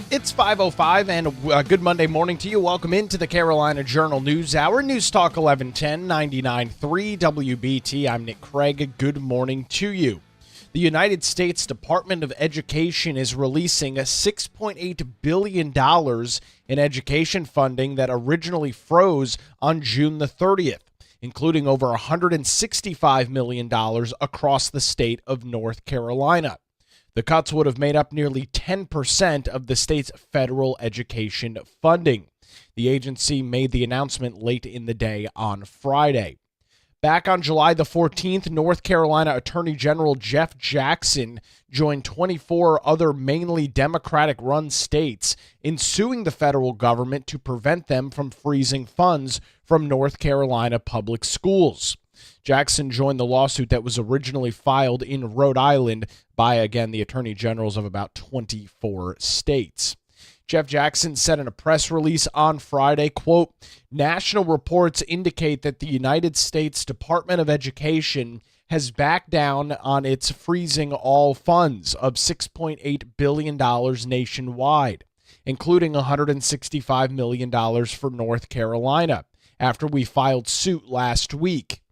It's 5:05 and a good Monday morning to you. Welcome into the Carolina Journal News Hour. News Talk 1110 99.3 WBT. I'm Nick Craig. Good morning to you. The United States Department of Education is releasing $6.8 billion in education funding that originally froze on June the 30th, including over $165 million across the state of North Carolina. The cuts would have made up nearly 10% of the state's federal education funding. The agency made the announcement late in the day on Friday. Back on July the 14th, North Carolina Attorney General Jeff Jackson joined 24 other mainly Democratic-run states in suing the federal government to prevent them from freezing funds from North Carolina public schools. Jackson joined the lawsuit that was originally filed in Rhode Island by, again, the attorney generals of about 24 states. Jeff Jackson said in a press release on Friday, quote, "National reports indicate that the United States Department of Education has backed down on its freezing all funds of $6.8 billion nationwide, including $165 million for North Carolina, after we filed suit last week.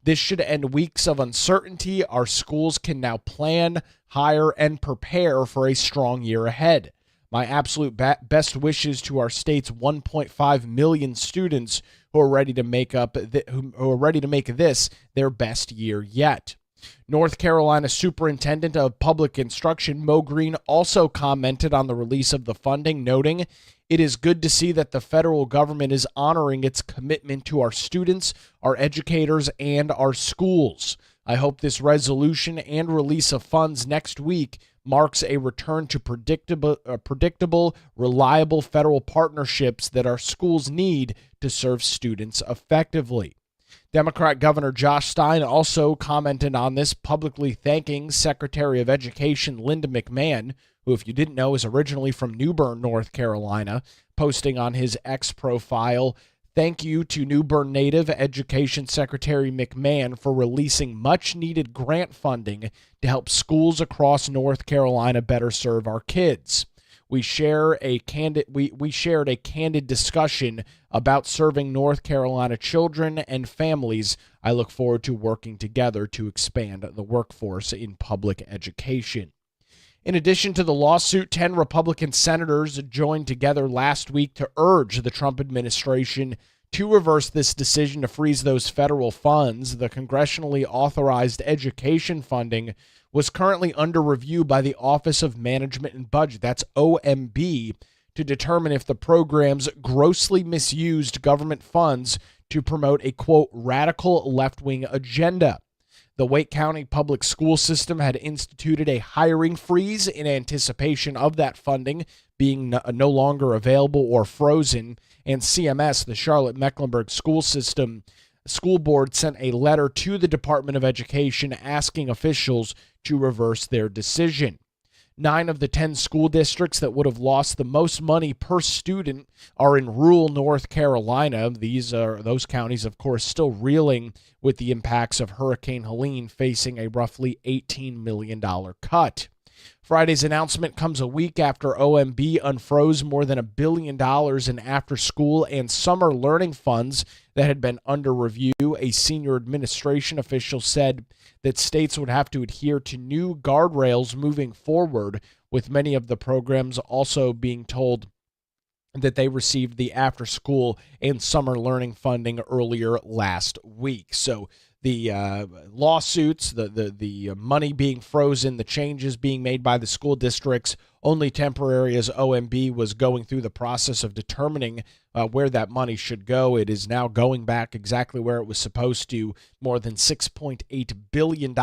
This should end weeks of uncertainty. Our schools can now plan, hire, and prepare for a strong year ahead. My absolute best wishes to our state's 1.5 million students who are ready to make this their best year yet." North Carolina Superintendent of Public Instruction Mo Green also commented on the release of the funding, noting, "It is good to see that the federal government is honoring its commitment to our students, our educators, and our schools. I hope this resolution and release of funds next week marks a return to predictable, reliable federal partnerships that our schools need to serve students effectively." Democrat Governor Josh Stein also commented on this, publicly thanking Secretary of Education Linda McMahon, who, if you didn't know, is originally from New Bern, North Carolina, posting on his X profile, "Thank you to New Bern native Education Secretary McMahon for releasing much-needed grant funding to help schools across North Carolina better serve our kids. We shared a candid discussion about serving North Carolina children and families. I look forward to working together to expand the workforce in public education." In addition to the lawsuit, 10 Republican senators joined together last week to urge the Trump administration to reverse this decision to freeze those federal funds. The congressionally authorized education funding was currently under review by the Office of Management and Budget, that's OMB, to determine if the programs grossly misused government funds to promote a, quote, "radical left-wing agenda." The Wake County Public School System had instituted a hiring freeze in anticipation of that funding being no longer available or frozen, and CMS, the Charlotte-Mecklenburg School Board, sent a letter to the Department of Education asking officials to reverse their decision. 9 of the 10 school districts that would have lost the most money per student are in rural North Carolina. Those counties, of course, still reeling with the impacts of Hurricane Helene, facing a roughly $18 million cut. Friday's announcement comes a week after OMB unfroze more than $1 billion in after-school and summer learning funds that had been under review. A senior administration official said that states would have to adhere to new guardrails moving forward, with many of the programs also being told that they received the after-school and summer learning funding earlier last week. So the lawsuits, the money being frozen, the changes being made by the school districts, only temporary, as OMB was going through the process of determining where that money should go. It is now going back exactly where it was supposed to, more than $6.8 billion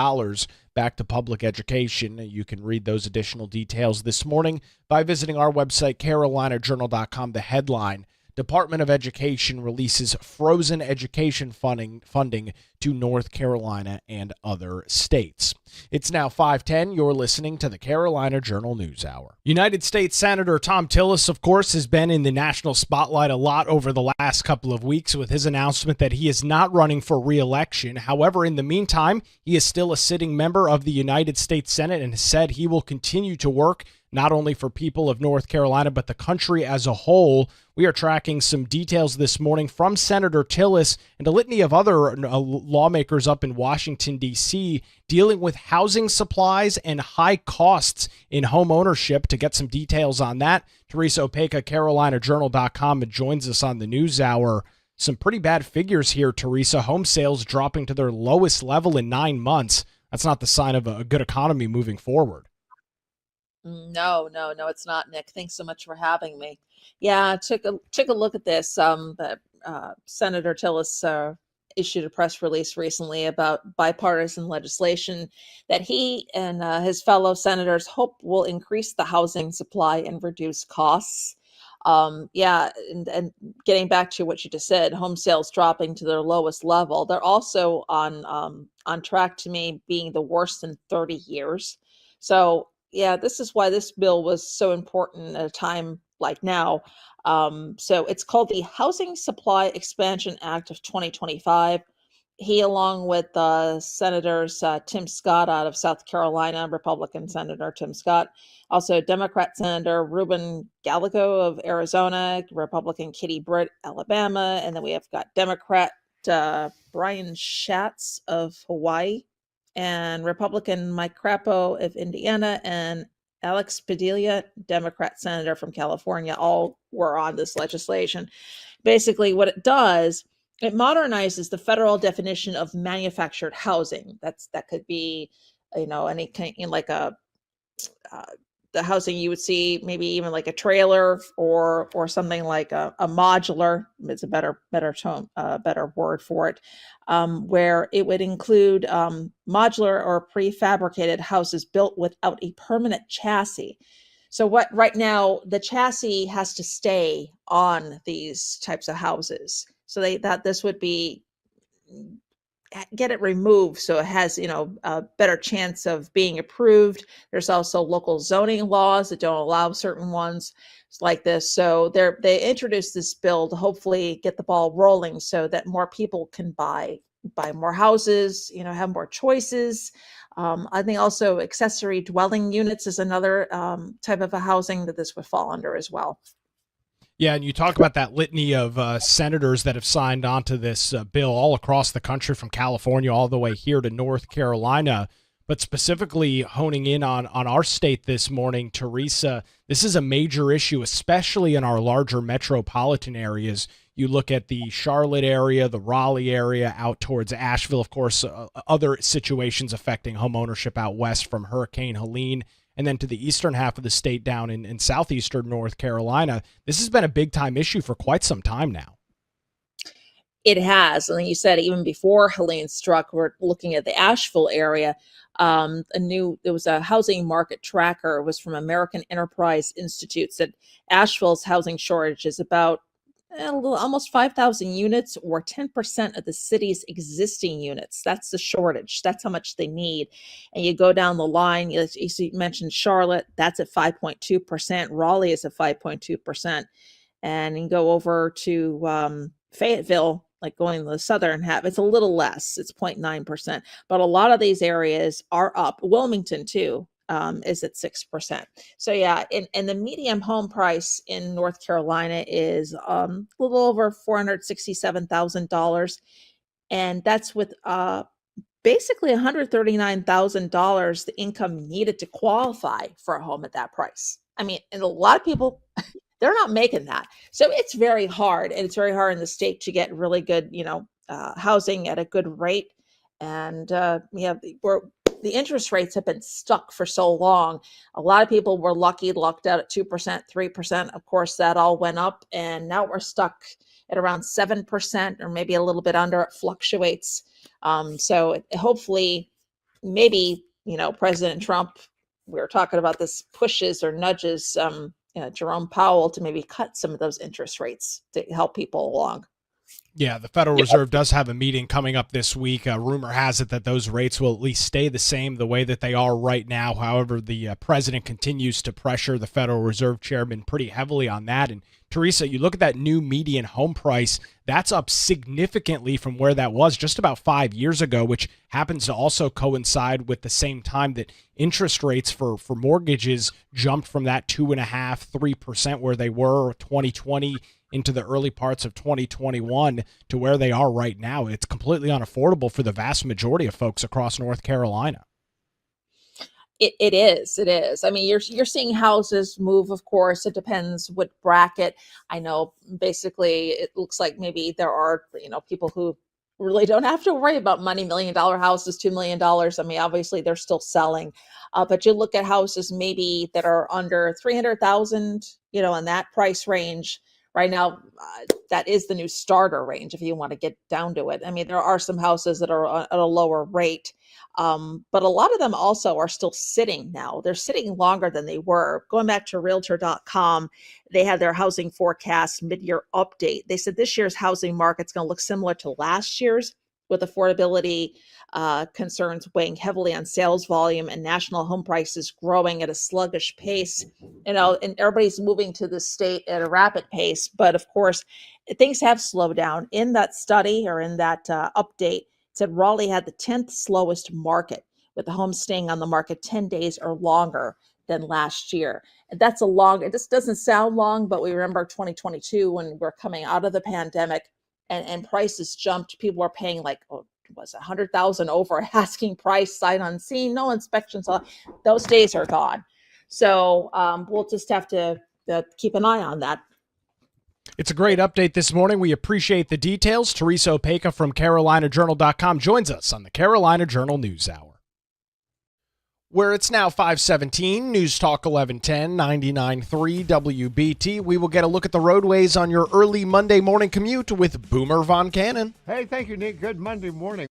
back to public education. You can read those additional details this morning by visiting our website, carolinajournal.com. The headline, Department of Education releases frozen education funding to North Carolina and other states. It's now 5:10. You're listening to the Carolina Journal News Hour. United States Senator Tom Tillis, of course, has been in the national spotlight a lot over the last couple of weeks with his announcement that he is not running for re-election. However, in the meantime, he is still a sitting member of the United States Senate and has said he will continue to work not only for people of North Carolina, but the country as a whole. We are tracking some details this morning from Senator Tillis and a litany of other lawmakers up in Washington, D.C., dealing with housing supplies and high costs in home ownership. To get some details on that, Teresa Opeka, CarolinaJournal.com, joins us on the News Hour. Some pretty bad figures here, Teresa. Home sales dropping to their lowest level in 9 months. That's not the sign of a good economy moving forward. No, it's not, Nick. Thanks so much for having me. Yeah, I took a look at this. Senator Tillis issued a press release recently about bipartisan legislation that he and his fellow senators hope will increase the housing supply and reduce costs. Yeah, and getting back to what you just said, home sales dropping to their lowest level. They're also on track to me being the worst in 30 years. So yeah, this is why this bill was so important at a time like now. So it's called the Housing Supply Expansion Act of 2025. He, along with Senators Tim Scott out of South Carolina, Republican Senator Tim Scott, also Democrat Senator Ruben Gallego of Arizona, Republican Kitty Britt, Alabama, and then we have got Democrat Brian Schatz of Hawaii, and Republican Mike Crapo of Indiana, and Alex Padilla, Democrat Senator from California, all were on this legislation. Basically, what it does, it modernizes the federal definition of manufactured housing. That could be, any kind, like the housing you would see, maybe even like a trailer or something like a modular. It's a better word for it, where it would include modular or prefabricated houses built without a permanent chassis. So what right now the chassis has to stay on these types of houses. So this would be get it removed so it has a better chance of being approved. There's also local zoning laws that don't allow certain ones like this. So they introduced this bill to hopefully get the ball rolling so that more people can buy more houses, have more choices. I think also accessory dwelling units is another type of a housing that this would fall under as well. Yeah, and you talk about that litany of senators that have signed onto this bill all across the country, from California all the way here to North Carolina. But specifically honing in on our state this morning, Teresa, this is a major issue, especially in our larger metropolitan areas. You look at the Charlotte area, the Raleigh area, out towards Asheville, of course, other situations affecting home ownership out west from Hurricane Helene, and then to the eastern half of the state down in southeastern North Carolina. This has been a big-time issue for quite some time now. It has. And you said even before Helene struck, we're looking at the Asheville area. There was a housing market tracker. It was from American Enterprise Institute, said Asheville's housing shortage is about almost 5,000 units, or 10% of the city's existing units. That's the shortage. That's how much they need. And you go down the line, you mentioned Charlotte, that's at 5.2%. Raleigh is at 5.2%. And you go over to Fayetteville, like going to the southern half, it's a little less. It's 0.9%. But a lot of these areas are up. Wilmington, too, is at 6%. So yeah, and the median home price in North Carolina is a little over $467,000, and that's with basically $139,000 the income needed to qualify for a home at that price. I mean, and a lot of people they're not making that, so it's very hard, and it's very hard in the state to get really good, housing at a good rate, and the interest rates have been stuck for so long. A lot of people were lucked out at 2%, 3%. Of course, that all went up, and now we're stuck at around 7%, or maybe a little bit under. It fluctuates. So hopefully, maybe, President Trump, we were talking about this, pushes or nudges Jerome Powell to maybe cut some of those interest rates to help people along. Yeah, the Federal Reserve does have a meeting coming up this week. Rumor has it that those rates will at least stay the same the way that they are right now. However, the president continues to pressure the Federal Reserve chairman pretty heavily on that. And Teresa, you look at that new median home price, that's up significantly from where that was just about 5 years ago, which happens to also coincide with the same time that interest rates for mortgages jumped from that 2.5%, 3% where they were 2020 into the early parts of 2021 to where they are right now. It's completely unaffordable for the vast majority of folks across North Carolina. It is. It is. I mean, you're seeing houses move, of course. It depends what bracket. I know basically it looks like maybe there are, people who really don't have to worry about money, $1 million houses, $2 million. I mean, obviously they're still selling. But you look at houses maybe that are under 300,000, in that price range. Right now, that is the new starter range if you want to get down to it. I mean, there are some houses that are at a lower rate, but a lot of them also are still sitting now. They're sitting longer than they were. Going back to Realtor.com, they had their housing forecast mid-year update. They said this year's housing market's going to look similar to last year's, with affordability concerns weighing heavily on sales volume and national home prices growing at a sluggish pace. And everybody's moving to the state at a rapid pace. But of course, things have slowed down. In that study, or in that update, it said Raleigh had the 10th slowest market, with the homes staying on the market 10 days or longer than last year. And that's it just doesn't sound long, but we remember 2022 when we're coming out of the pandemic, and prices jumped. People were paying like, was it 100,000 over asking price, sight unseen, no inspections. Those days are gone. So we'll just have to keep an eye on that. It's a great update this morning. We appreciate the details. Teresa Opeka from CarolinaJournal.com joins us on the Carolina Journal News Hour. Where it's now 5:17, News Talk 1110, 99.3 WBT. We will get a look at the roadways on your early Monday morning commute with Boomer Von Cannon. Hey, thank you, Nick. Good Monday morning.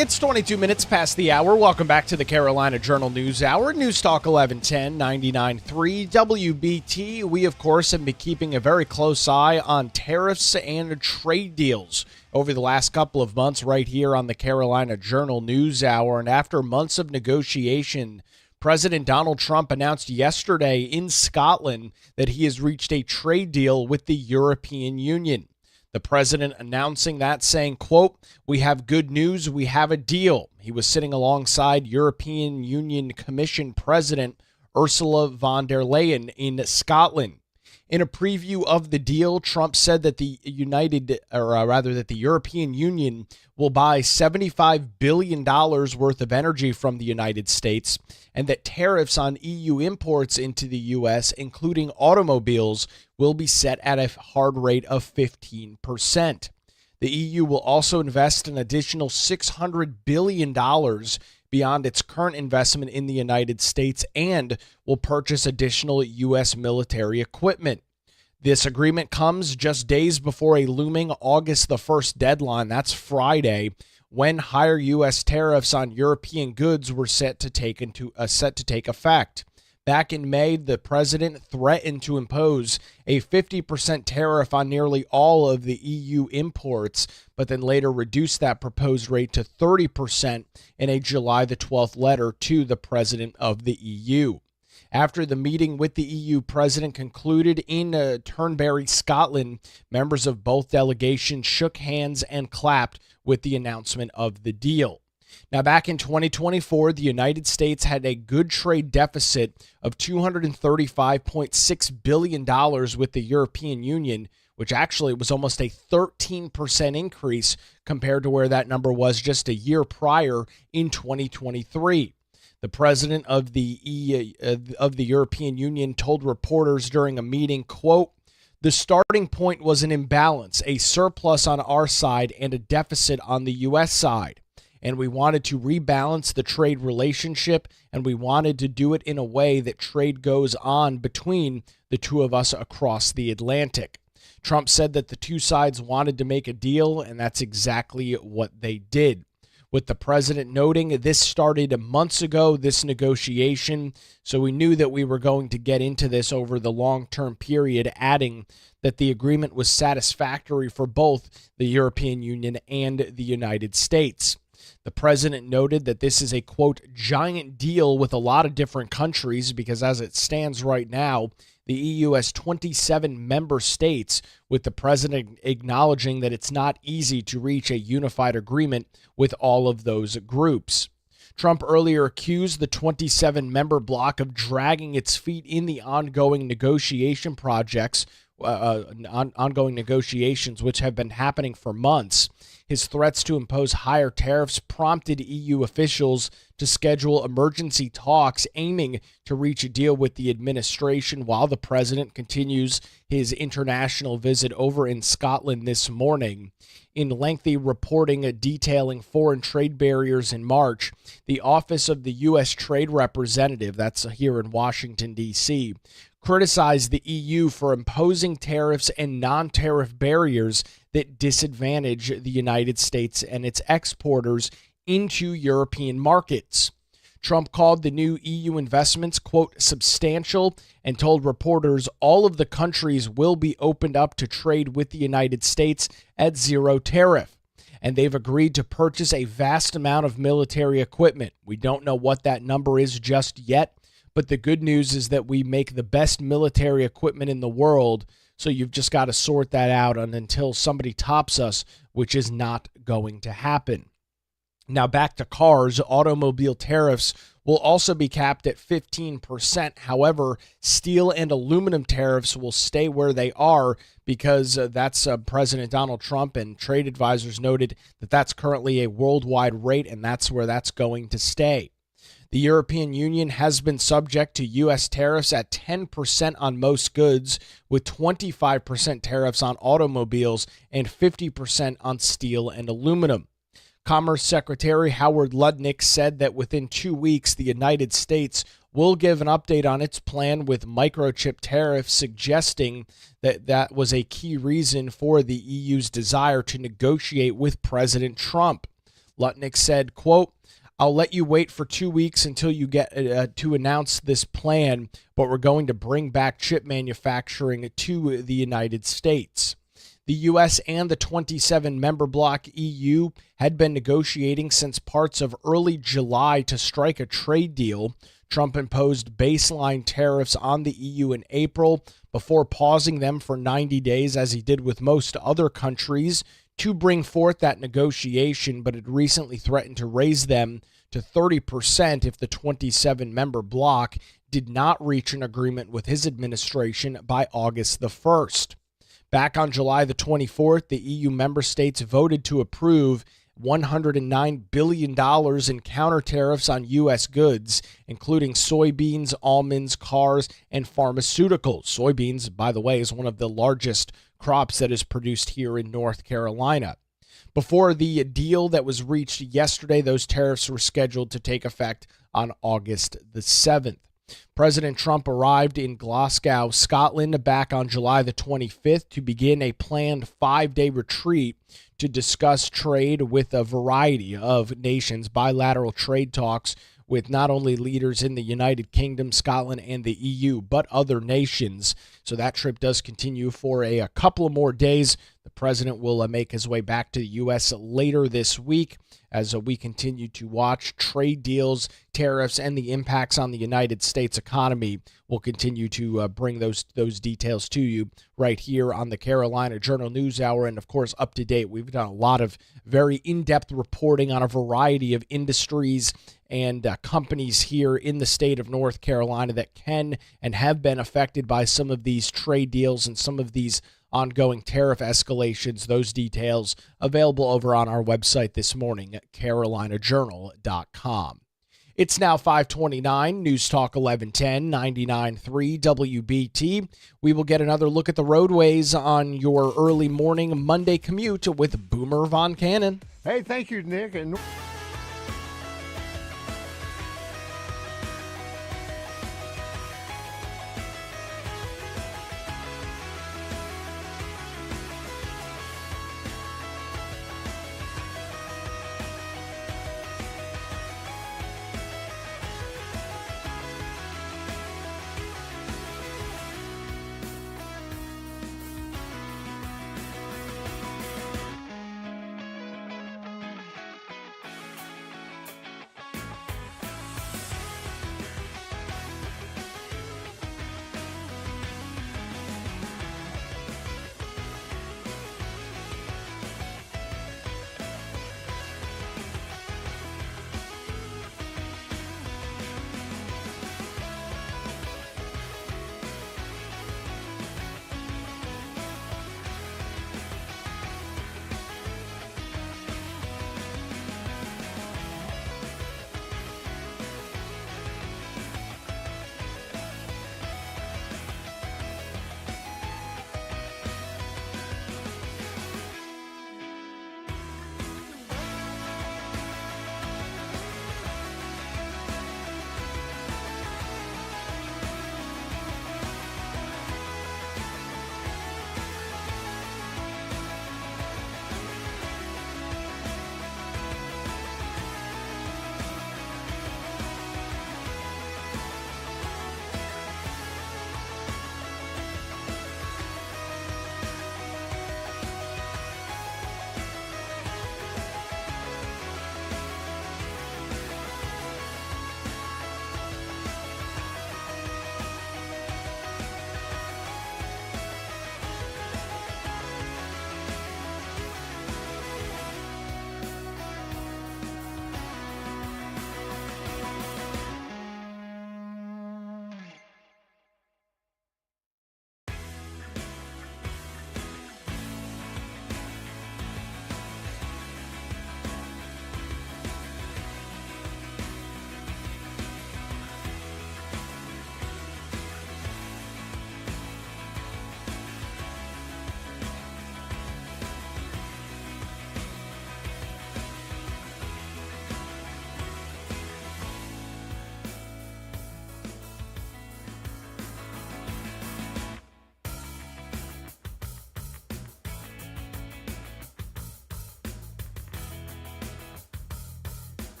It's 22 minutes past the hour. Welcome back to the Carolina Journal News Hour. News Talk 1110, 99.3 WBT. We, of course, have been keeping a very close eye on tariffs and trade deals over the last couple of months right here on the Carolina Journal News Hour. And after months of negotiation, President Donald Trump announced yesterday in Scotland that he has reached a trade deal with the European Union. The president announcing that, saying, quote, "We have good news. We have a deal." He was sitting alongside European Union Commission President Ursula von der Leyen in Scotland. In a preview of the deal, Trump said that the European Union will buy $75 billion worth of energy from the United States, and that tariffs on EU imports into the U.S., including automobiles, will be set at a hard rate of 15%. The EU will also invest an additional $600 billion beyond its current investment in the United States and will purchase additional U.S. military equipment. This agreement comes just days before a looming August the 1st deadline, that's Friday, when higher U.S. tariffs on European goods were set to take effect. Back in May, the president threatened to impose a 50% tariff on nearly all of the EU imports, but then later reduced that proposed rate to 30% in a July the 12th letter to the president of the EU. After the meeting with the EU president concluded in Turnberry, Scotland, members of both delegations shook hands and clapped with the announcement of the deal. Now, back in 2024, the United States had a good trade deficit of $235.6 billion with the European Union, which actually was almost a 13% increase compared to where that number was just a year prior in 2023. The president of the European Union told reporters during a meeting, quote, "The starting point was an imbalance, a surplus on our side and a deficit on the U.S. side. And we wanted to rebalance the trade relationship, and we wanted to do it in a way that trade goes on between the two of us across the Atlantic." Trump said that the two sides wanted to make a deal, and that's exactly what they did. With the president noting this started months ago, this negotiation, so we knew that we were going to get into this over the long-term period, adding that the agreement was satisfactory for both the European Union and the United States. The president noted that this is a, quote, "giant deal with a lot of different countries," because as it stands right now, the EU has 27 member states, with the president acknowledging that it's not easy to reach a unified agreement with all of those groups. Trump earlier accused the 27-member bloc of dragging its feet in the ongoing negotiations, which have been happening for months. His threats to impose higher tariffs prompted EU officials to schedule emergency talks aiming to reach a deal with the administration while the president continues his international visit over in Scotland this morning. In lengthy reporting detailing foreign trade barriers in March, the Office of the U.S. Trade Representative, that's here in Washington, D.C., criticized the EU for imposing tariffs and non-tariff barriers that disadvantage the United States and its exporters into European markets. Trump called the new EU investments, quote, "substantial," and told reporters all of the countries will be opened up to trade with the United States at zero tariff. And they've agreed to purchase a vast amount of military equipment. We don't know what that number is just yet, but the good news is that we make the best military equipment in the world, so you've just got to sort that out until somebody tops us, which is not going to happen. Now back to cars. Automobile tariffs will also be capped at 15%. However, steel and aluminum tariffs will stay where they are because that's President Donald Trump and trade advisors noted that that's currently a worldwide rate, and that's where that's going to stay. The European Union has been subject to U.S. tariffs at 10% on most goods, with 25% tariffs on automobiles and 50% on steel and aluminum. Commerce Secretary Howard Lutnick said that within 2 weeks, the United States will give an update on its plan with microchip tariffs, suggesting that that was a key reason for the EU's desire to negotiate with President Trump. Lutnick said, quote, "I'll let you wait for 2 weeks until you get to announce this plan, but we're going to bring back chip manufacturing to the United States." The U.S. and the 27-member bloc EU had been negotiating since parts of early July to strike a trade deal. Trump imposed baseline tariffs on the EU in April before pausing them for 90 days, as he did with most other countries, to bring forth that negotiation, but had recently threatened to raise them to 30% if the 27-member bloc did not reach an agreement with his administration by August the 1st. Back on July the 24th, the EU member states voted to approve $109 billion in counter tariffs on U.S. goods, including soybeans, almonds, cars, and pharmaceuticals. Soybeans, by the way, is one of the largest crops that is produced here in North Carolina. Before the deal that was reached yesterday, those tariffs were scheduled to take effect on August the 7th. President Trump arrived in Glasgow, Scotland, back on July the 25th to begin a planned 5-day retreat to discuss trade with a variety of nations, bilateral trade talks with not only leaders in the United Kingdom, Scotland, and the EU, but other nations. So that trip does continue for a couple of more days. The president will make his way back to the U.S. later this week as we continue to watch trade deals, tariffs, and the impacts on the United States economy. We'll continue to bring those details to you right here on the Carolina Journal News Hour. And, of course, up to date, we've done a lot of very in-depth reporting on a variety of industries and companies here in the state of North Carolina that can and have been affected by some of these trade deals and some of these ongoing tariff escalations. Those details available over on our website this morning at carolinajournal.com. It's now 5:29, News Talk 1110, 99.3 WBT. We will get another look at the roadways on your early morning Monday commute with Boomer Von Cannon. Hey, thank you, Nick. And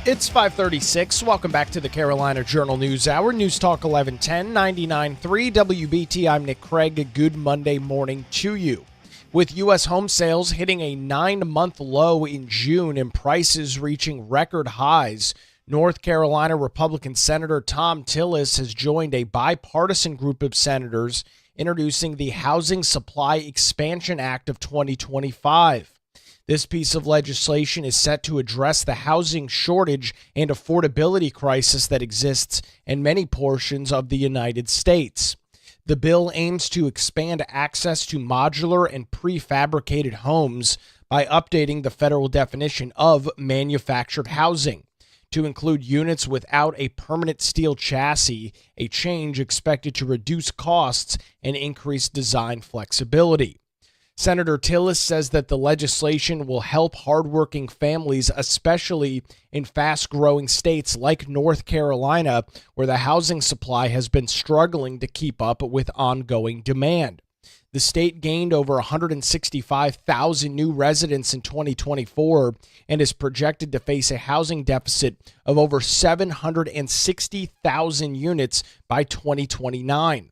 It's 5:36. Welcome back to the Carolina Journal News Hour. News Talk 1110, 99.3 WBT. I'm Nick Craig. Good Monday morning to you. With U.S. home sales hitting a 9-month low in June and prices reaching record highs, North Carolina Republican Senator Tom Tillis has joined a bipartisan group of senators introducing the Housing Supply Expansion Act of 2025. This piece of legislation is set to address the housing shortage and affordability crisis that exists in many portions of the United States. The bill aims to expand access to modular and prefabricated homes by updating the federal definition of manufactured housing to include units without a permanent steel chassis, a change expected to reduce costs and increase design flexibility. Senator Tillis says that the legislation will help hardworking families, especially in fast-growing states like North Carolina, where the housing supply has been struggling to keep up with ongoing demand. The state gained over 165,000 new residents in 2024 and is projected to face a housing deficit of over 760,000 units by 2029.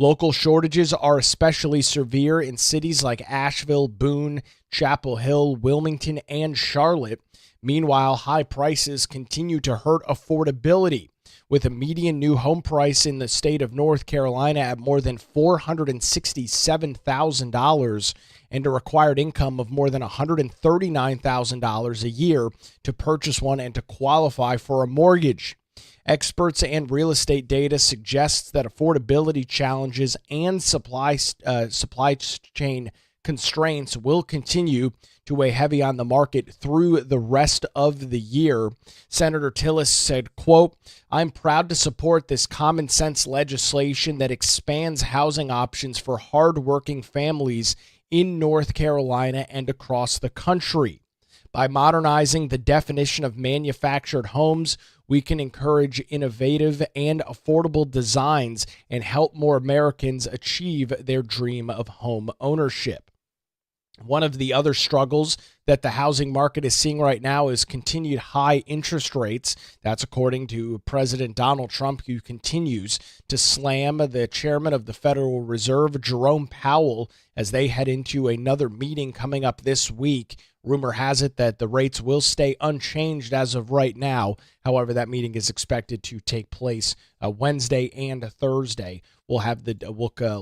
Local shortages are especially severe in cities like Asheville, Boone, Chapel Hill, Wilmington, and Charlotte. Meanwhile, high prices continue to hurt affordability, with a median new home price in the state of North Carolina at more than $467,000 and a required income of more than $139,000 a year to purchase one and to qualify for a mortgage. Experts and real estate data suggests that affordability challenges and supply chain constraints will continue to weigh heavy on the market through the rest of the year. Senator Tillis said, quote, "I'm proud to support this common sense legislation that expands housing options for hardworking families in North Carolina and across the country. By modernizing the definition of manufactured homes, we can encourage innovative and affordable designs and help more Americans achieve their dream of home ownership." One of the other struggles that the housing market is seeing right now is continued high interest rates. That's according to President Donald Trump, who continues to slam the chairman of the Federal Reserve, Jerome Powell, as they head into another meeting coming up this week. Rumor has it that the rates will stay unchanged as of right now. However, that meeting is expected to take place Wednesday and Thursday. We'll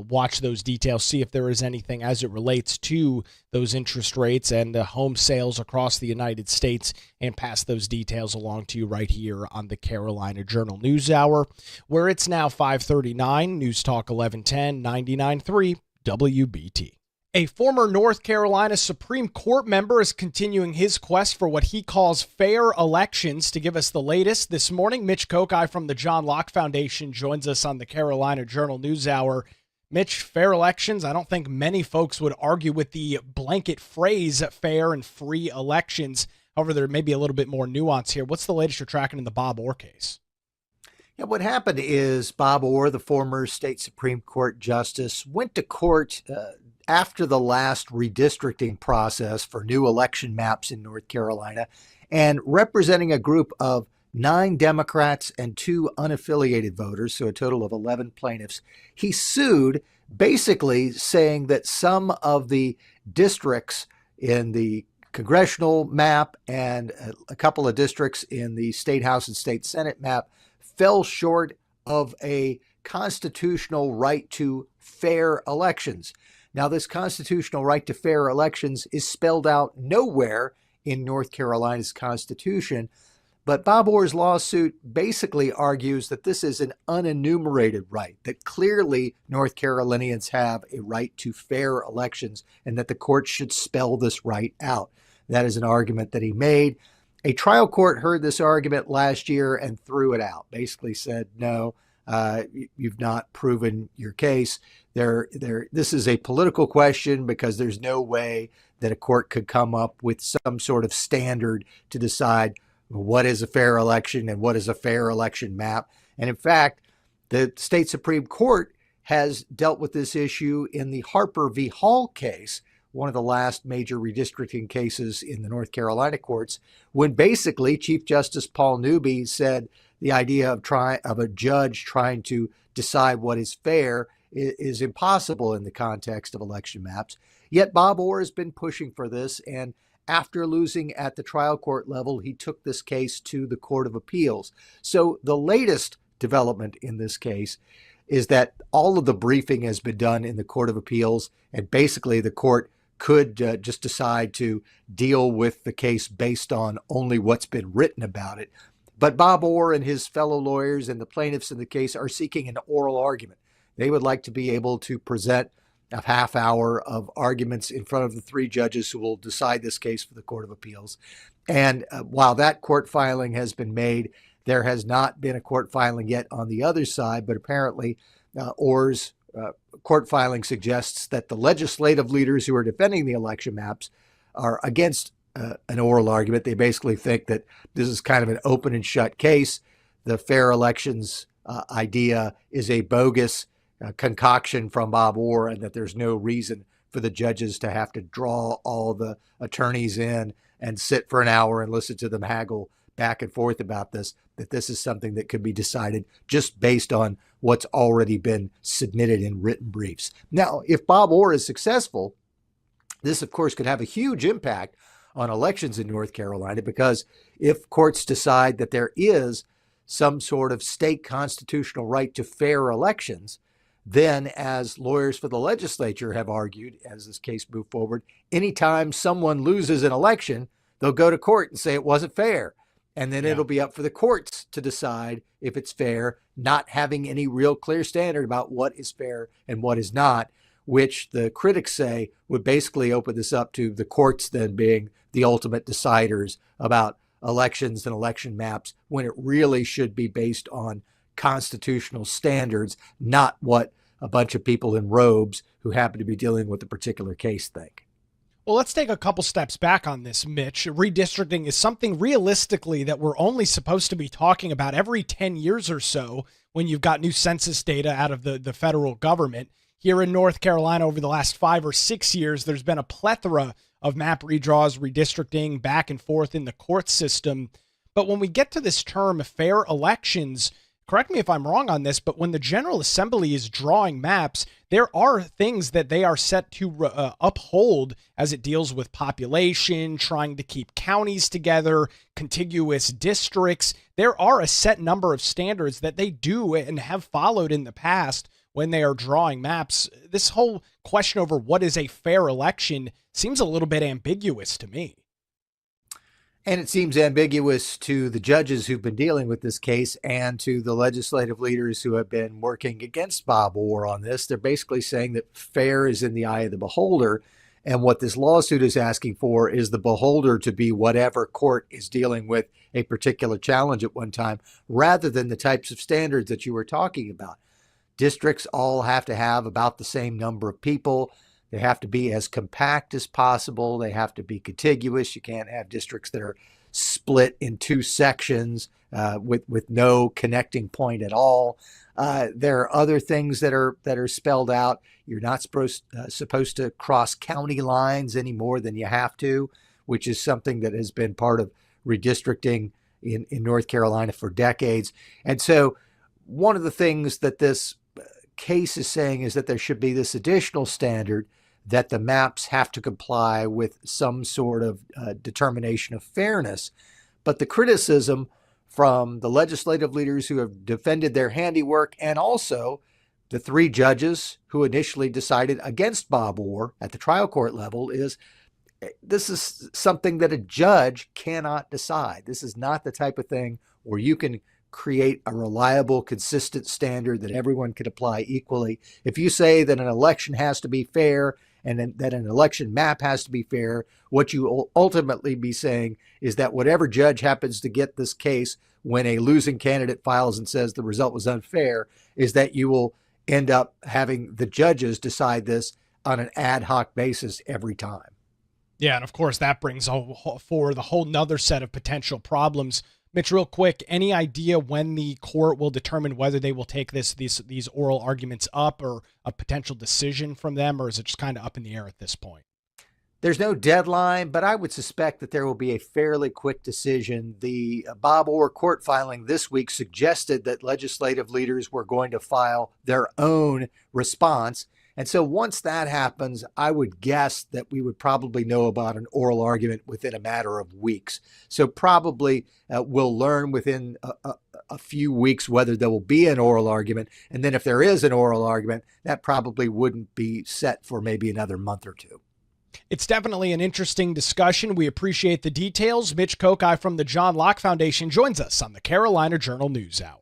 watch those details, see if there is anything as it relates to those interest rates and home sales across the United States, and pass those details along to you right here on the Carolina Journal News Hour, where it's now 5:39. News Talk 1110, 99.3 WBT. A former North Carolina Supreme Court member is continuing his quest for what he calls fair elections. To give us the latest this morning, Mitch Kokai from the John Locke Foundation joins us on the Carolina Journal News Hour. Mitch, fair elections, I don't think many folks would argue with the blanket phrase fair and free elections. However, there may be a little bit more nuance here. What's the latest you're tracking in the Bob Orr case? Yeah, what happened is Bob Orr, the former state Supreme Court justice, went to court after the last redistricting process for new election maps in North Carolina, and representing a group of 9 Democrats and 2 unaffiliated voters, so a total of 11 plaintiffs, he sued, basically saying that some of the districts in the congressional map and a couple of districts in the state house and state senate map fell short of a constitutional right to fair elections. Now, this constitutional right to fair elections is spelled out nowhere in North Carolina's Constitution, but Bob Orr's lawsuit basically argues that this is an unenumerated right, that clearly North Carolinians have a right to fair elections and that the court should spell this right out. That is an argument that he made. A trial court heard this argument last year and threw it out, basically said, no, you've not proven your case. This is a political question because there's no way that a court could come up with some sort of standard to decide what is a fair election and what is a fair election map. And in fact, the state Supreme Court has dealt with this issue in the Harper v. Hall case, one of the last major redistricting cases in the North Carolina courts, when basically Chief Justice Paul Newby said the idea of a judge trying to decide what is fair is impossible in the context of election maps. Yet Bob Orr has been pushing for this, and after losing at the trial court level, he took this case to the Court of Appeals. So the latest development in this case is that all of the briefing has been done in the Court of Appeals, and basically the court could just decide to deal with the case based on only what's been written about it. But Bob Orr and his fellow lawyers and the plaintiffs in the case are seeking an oral argument. They would like to be able to present a half hour of arguments in front of the three judges who will decide this case for the Court of Appeals. And while that court filing has been made, there has not been a court filing yet on the other side, but apparently Orr's court filing suggests that the legislative leaders who are defending the election maps are against an oral argument. They basically think that this is kind of an open and shut case. The fair elections idea is a bogus concoction from Bob Orr, and that there's no reason for the judges to have to draw all the attorneys in and sit for an hour and listen to them haggle back and forth about this, that this is something that could be decided just based on what's already been submitted in written briefs. Now, if Bob Orr is successful, this, of course, could have a huge impact on elections in North Carolina, because if courts decide that there is some sort of state constitutional right to fair elections, then, as lawyers for the legislature have argued, as this case moved forward, anytime someone loses an election, they'll go to court and say it wasn't fair. And then it'll be up for the courts to decide if it's fair, not having any real clear standard about what is fair and what is not, which the critics say would basically open this up to the courts then being the ultimate deciders about elections and election maps, when it really should be based on constitutional standards, not what a bunch of people in robes who happen to be dealing with a particular case think. Well, let's take a couple steps back on this, Mitch. Redistricting is something realistically that we're only supposed to be talking about every 10 years or so when you've got new census data out of the federal government. Here in North Carolina, over the last 5 or 6 years, there's been a plethora of map redraws, redistricting, back and forth in the court system. But when we get to this term, fair elections, correct me if I'm wrong on this, but when the General Assembly is drawing maps, there are things that they are set to uphold as it deals with population, trying to keep counties together, contiguous districts. There are a set number of standards that they do and have followed in the past when they are drawing maps. This whole question over what is a fair election seems a little bit ambiguous to me. And it seems ambiguous to the judges who've been dealing with this case and to the legislative leaders who have been working against Bob Orr on this. They're basically saying that fair is in the eye of the beholder. And what this lawsuit is asking for is the beholder to be whatever court is dealing with a particular challenge at one time, rather than the types of standards that you were talking about. Districts all have to have about the same number of people. They have to be as compact as possible. They have to be contiguous. You can't have districts that are split in two sections with no connecting point at all. There are other things that are spelled out. You're not supposed to cross county lines any more than you have to, which is something that has been part of redistricting in North Carolina for decades. And so one of the things that this case is saying is that there should be this additional standard that the maps have to comply with some sort of determination of fairness. But the criticism from the legislative leaders who have defended their handiwork, and also the three judges who initially decided against Bob Orr at the trial court level, is this is something that a judge cannot decide. This is not the type of thing where you can create a reliable, consistent standard that everyone can apply equally. If you say that an election has to be fair and that an election map has to be fair, what you will ultimately be saying is that whatever judge happens to get this case when a losing candidate files and says the result was unfair, is that you will end up having the judges decide this on an ad hoc basis every time. Yeah, and of course that brings forward a whole nother set of potential problems. Mitch, real quick, any idea when the court will determine whether they will take these oral arguments up, or a potential decision from them, or is it just kind of up in the air at this point? There's no deadline, but I would suspect that there will be a fairly quick decision. The Bob Orr court filing this week suggested that legislative leaders were going to file their own response. And so once that happens, I would guess that we would probably know about an oral argument within a matter of weeks. So probably we'll learn within a few weeks whether there will be an oral argument. And then if there is an oral argument, that probably wouldn't be set for maybe another month or two. It's definitely an interesting discussion. We appreciate the details. Mitch Kokai from the John Locke Foundation joins us on the Carolina Journal News Hour.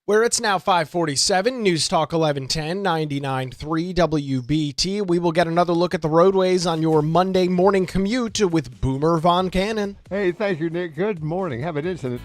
Where it's now 5:47, News Talk 1110, 99.3 WBT. We will get another look at the roadways on your Monday morning commute with Boomer Von Cannon. Hey, thank you, Nick. Good morning. Have an incident.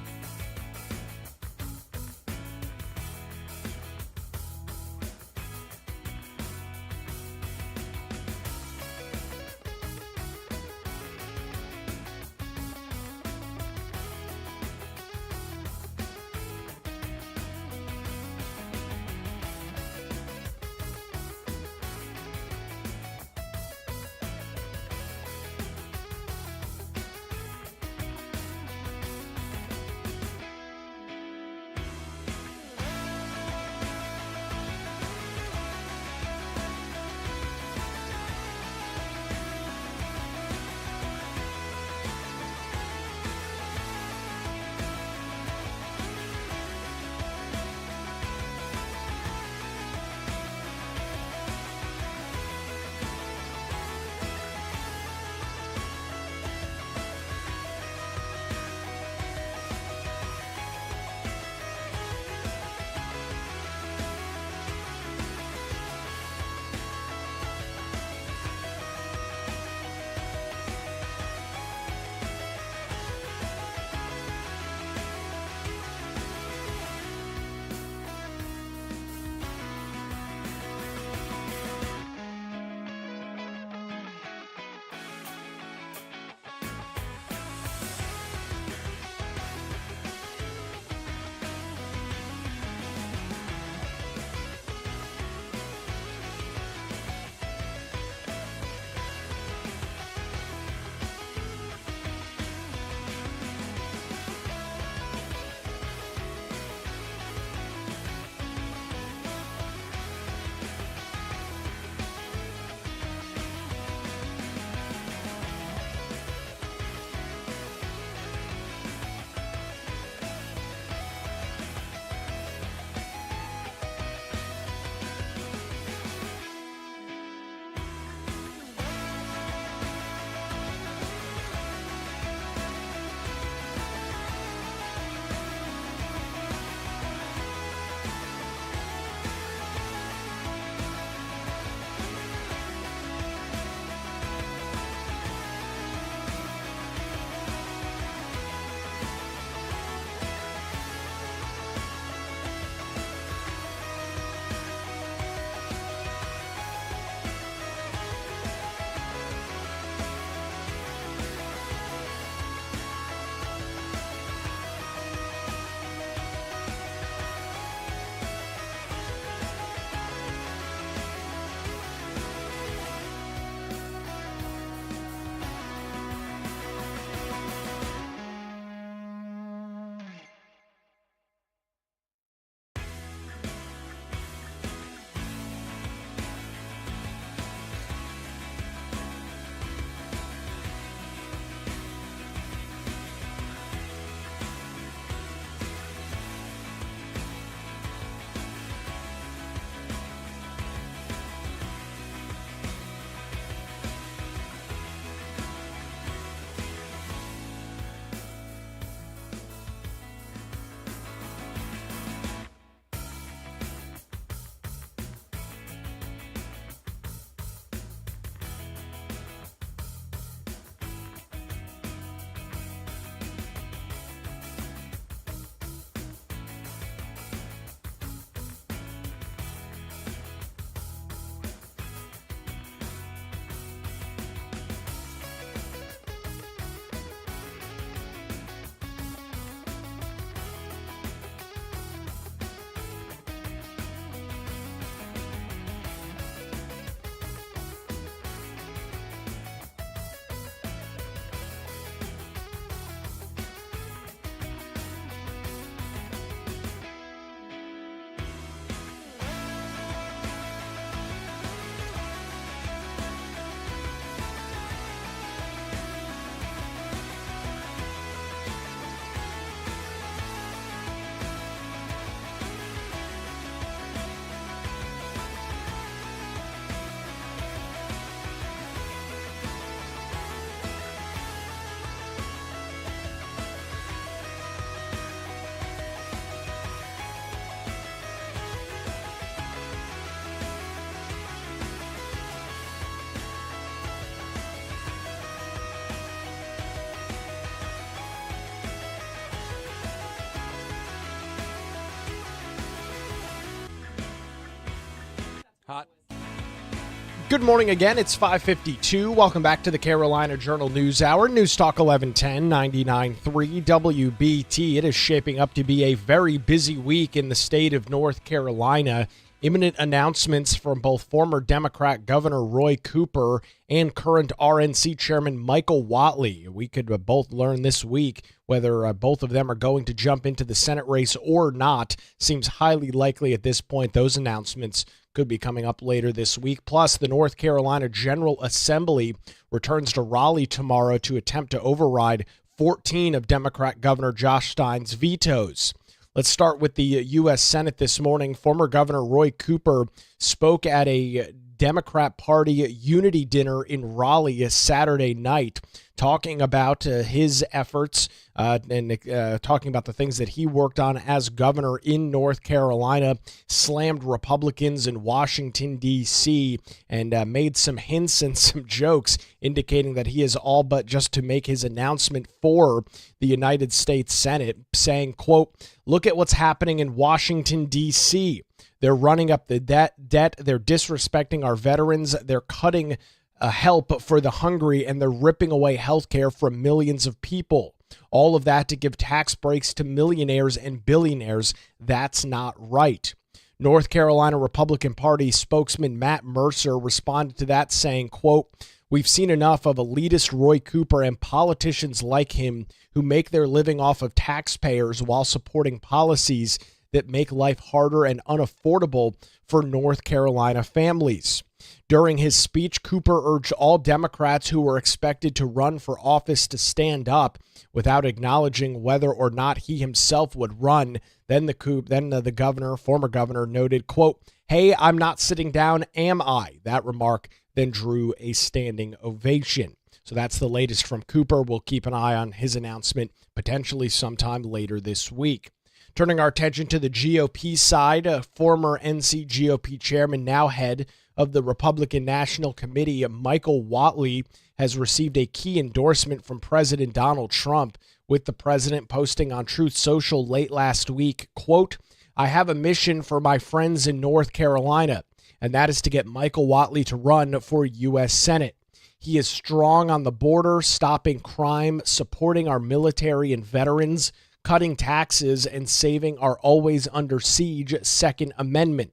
Good morning again. It's 5:52. Welcome back to the Carolina Journal News Hour. News Talk 1110, 99.3 WBT. It is shaping up to be a very busy week in the state of North Carolina. Imminent announcements from both former Democrat Governor Roy Cooper and current RNC Chairman Michael Whatley. We could both learn this week whether both of them are going to jump into the Senate race or not. Seems highly likely at this point. Those announcements could be coming up later this week. Plus, the North Carolina General Assembly returns to Raleigh tomorrow to attempt to override 14 of Democrat Governor Josh Stein's vetoes. Let's start with the U.S. Senate this morning. Former Governor Roy Cooper spoke at a Democrat Party unity dinner in Raleigh Saturday night, talking about his efforts and talking about the things that he worked on as governor in North Carolina, slammed Republicans in Washington, D.C., and made some hints and some jokes indicating that he is all but just to make his announcement for the United States Senate, saying, quote, "Look at what's happening in Washington, D.C. They're running up the debt. They're disrespecting our veterans. They're cutting help for the hungry, and they're ripping away health care from millions of people. All of that to give tax breaks to millionaires and billionaires. That's not right." North Carolina Republican Party spokesman Matt Mercer responded to that saying, quote, "We've seen enough of elitist Roy Cooper and politicians like him who make their living off of taxpayers while supporting policies that make life harder and unaffordable for North Carolina families." During his speech, Cooper urged all Democrats who were expected to run for office to stand up without acknowledging whether or not he himself would run. Then the governor, former governor, noted, quote, "Hey, I'm not sitting down, am I?" That remark then drew a standing ovation. So that's the latest from Cooper. We'll keep an eye on his announcement potentially sometime later this week. Turning our attention to the GOP side, former NC GOP chairman, now head of the Republican National Committee, Michael Whatley, has received a key endorsement from President Donald Trump, with the president posting on Truth Social late last week, quote, "I have a mission for my friends in North Carolina, and that is to get Michael Whatley to run for U.S. Senate. He is strong on the border, stopping crime, supporting our military and veterans, cutting taxes, and saving our always under siege Second Amendment.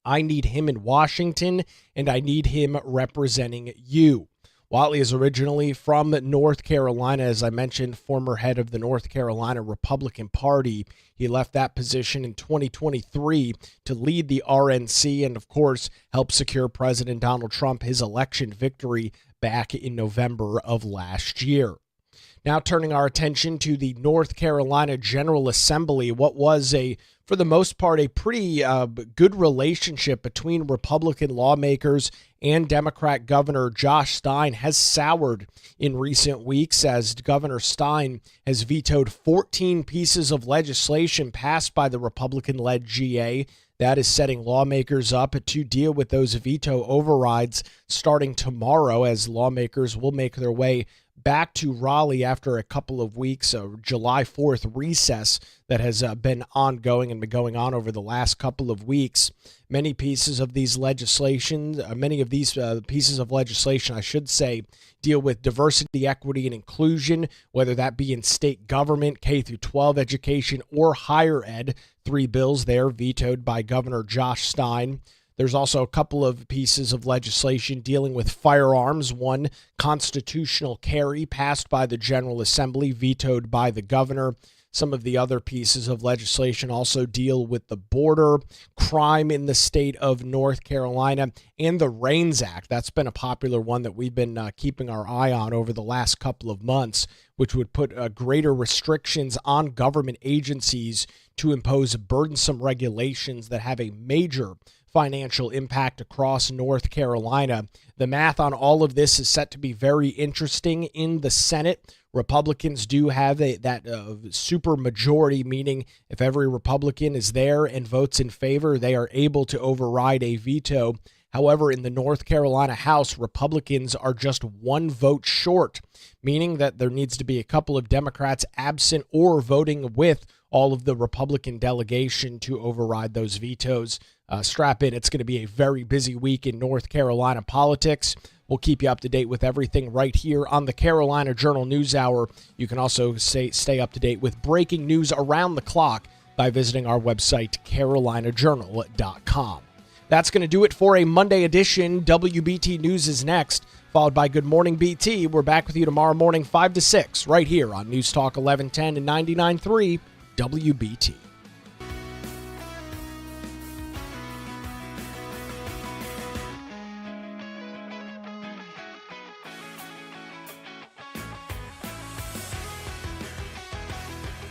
I need him in Washington, and I need him representing you." Whatley is originally from North Carolina, as I mentioned, former head of the North Carolina Republican Party. He left that position in 2023 to lead the RNC and, of course, help secure President Donald Trump his election victory back in November of last year. Now turning our attention to the North Carolina General Assembly, what was for the most part, a pretty good relationship between Republican lawmakers and Democrat Governor Josh Stein has soured in recent weeks, as Governor Stein has vetoed 14 pieces of legislation passed by the Republican-led GA. That is setting lawmakers up to deal with those veto overrides starting tomorrow, as lawmakers will make their way back to Raleigh after a couple of weeks of July 4th recess that has been ongoing and been going on over the last couple of weeks. Many of these pieces of legislation, I should say, deal with diversity, equity, and inclusion, whether that be in state government, K through 12 education, or higher ed. 3 bills there vetoed by Governor Josh Stein. There's also a couple of pieces of legislation dealing with firearms. One, constitutional carry, passed by the General Assembly, vetoed by the governor. Some of the other pieces of legislation also deal with the border, crime in the state of North Carolina, and the REINS Act. That's been a popular one that we've been keeping our eye on over the last couple of months, which would put greater restrictions on government agencies to impose burdensome regulations that have a major financial impact across North Carolina. The math on all of this is set to be very interesting in the Senate. Republicans do have that super majority, meaning if every Republican is there and votes in favor, they are able to override a veto. However, in the North Carolina House, Republicans are just 1 vote short, meaning that there needs to be a couple of Democrats absent or voting with all of the Republican delegation to override those vetoes. strap in. It's going to be a very busy week in North Carolina politics. We'll keep you up to date with everything right here on the Carolina Journal News Hour. You can also stay up to date with breaking news around the clock by visiting our website, carolinajournal.com. That's going to do it for a Monday edition. WBT News is next, followed by Good Morning BT. We're back with you tomorrow morning, 5 to 6, right here on News Talk 1110 and 99.3 WBT.